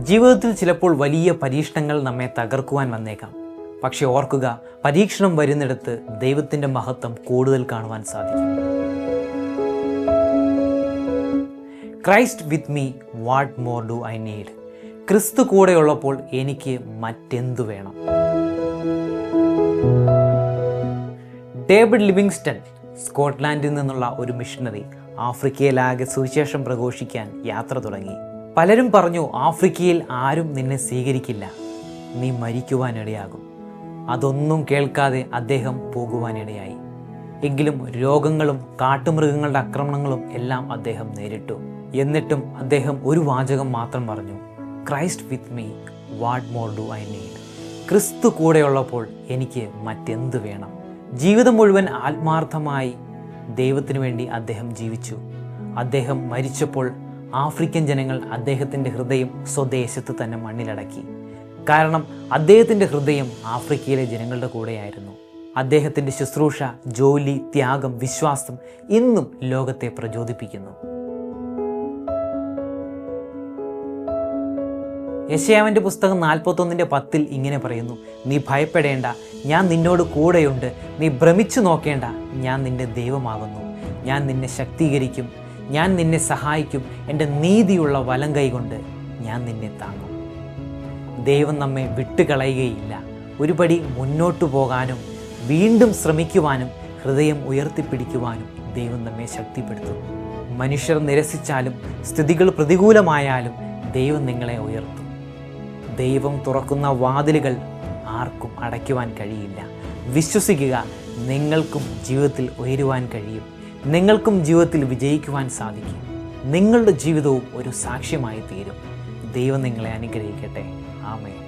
ജീവിതത്തിൽ ചിലപ്പോൾ വലിയ പരീക്ഷണങ്ങൾ നമ്മെ തകർക്കുവാൻ വന്നേക്കാം. പക്ഷെ ഓർക്കുക, പരീക്ഷണം വരുന്നിടത്ത് ദൈവത്തിൻ്റെ മഹത്വം കൂടുതൽ കാണുവാൻ സാധിക്കും. Christ with me, what more do I need? ക്രിസ്തു കൂടെയുള്ളപ്പോൾ എനിക്ക് മറ്റെന്തു വേണം? ഡേവിഡ് ലിവിങ്സ്റ്റൺ, സ്കോട്ട്ലാൻഡിൽ നിന്നുള്ള ഒരു മിഷണറി, ആഫ്രിക്കയിലാകെ സുവിശേഷം പ്രഘോഷിക്കാൻ യാത്ര തുടങ്ങി. പലരും പറഞ്ഞു, ആഫ്രിക്കയിൽ ആരും നിന്നെ സ്വീകരിക്കില്ല, നീ മരിക്കുവാനിടയാകും. അതൊന്നും കേൾക്കാതെ അദ്ദേഹം പോകുവാനിടയായി. എങ്കിലും രോഗങ്ങളും കാട്ടുമൃഗങ്ങളുടെ ആക്രമണങ്ങളും എല്ലാം അദ്ദേഹം നേരിട്ടു. എന്നിട്ടും അദ്ദേഹം ഒരു വാചകം മാത്രം പറഞ്ഞു, Christ with me, what more do I need? ക്രിസ്തു കൂടെയുള്ളപ്പോൾ എനിക്ക് മറ്റെന്ത് വേണം? ജീവിതം മുഴുവൻ ആത്മാർത്ഥമായി ദൈവത്തിനു വേണ്ടി അദ്ദേഹം ജീവിച്ചു. അദ്ദേഹം മരിച്ചപ്പോൾ ആഫ്രിക്കൻ ജനങ്ങൾ അദ്ദേഹത്തിൻ്റെ ഹൃദയം സ്വദേശത്ത് തന്നെ മണ്ണിലടക്കി. കാരണം അദ്ദേഹത്തിൻ്റെ ഹൃദയം ആഫ്രിക്കയിലെ ജനങ്ങളുടെ കൂടെയായിരുന്നു. അദ്ദേഹത്തിൻ്റെ ശുശ്രൂഷ, ജോലി, ത്യാഗം, വിശ്വാസം ഇന്നും ലോകത്തെ പ്രചോദിപ്പിക്കുന്നു. യെശയ്യാവിൻ്റെ പുസ്തകം 41:10 ഇങ്ങനെ പറയുന്നു, നീ ഭയപ്പെടേണ്ട, ഞാൻ നിന്നോട് കൂടെയുണ്ട്. നീ ഭ്രമിച്ചു നോക്കേണ്ട, ഞാൻ നിന്റെ ദൈവമാകുന്നു. ഞാൻ നിന്നെ ശക്തീകരിക്കും, ഞാൻ നിന്നെ സഹായിക്കും. എൻ്റെ നീതിയുള്ള വലം കൈകൊണ്ട് ഞാൻ നിന്നെ താങ്ങും. ദൈവം നമ്മെ വിട്ടുകളയുകയില്ല. ഒരുപടി മുന്നോട്ടു പോകാനും വീണ്ടും ശ്രമിക്കുവാനും ഹൃദയം ഉയർത്തിപ്പിടിക്കുവാനും ദൈവം നമ്മെ ശക്തിപ്പെടുത്തും. മനുഷ്യർ നിരസിച്ചാലും സ്ഥിതികൾ പ്രതികൂലമായാലും ദൈവം നിങ്ങളെ ഉയർത്തും. ദൈവം തുറക്കുന്ന വാതിലുകൾ ആർക്കും അടയ്ക്കുവാൻ കഴിയില്ല. വിശ്വസിക്കുക, നിങ്ങൾക്കും ജീവിതത്തിൽ ഉയരുവാൻ കഴിയും. നിങ്ങൾക്കും ജീവിതത്തിൽ വിജയിക്കുവാൻ സാധിക്കും. നിങ്ങളുടെ ജീവിതവും ഒരു സാക്ഷ്യമായി തീരും. ദൈവം നിങ്ങളെ അനുഗ്രഹിക്കട്ടെ. ആമേൻ.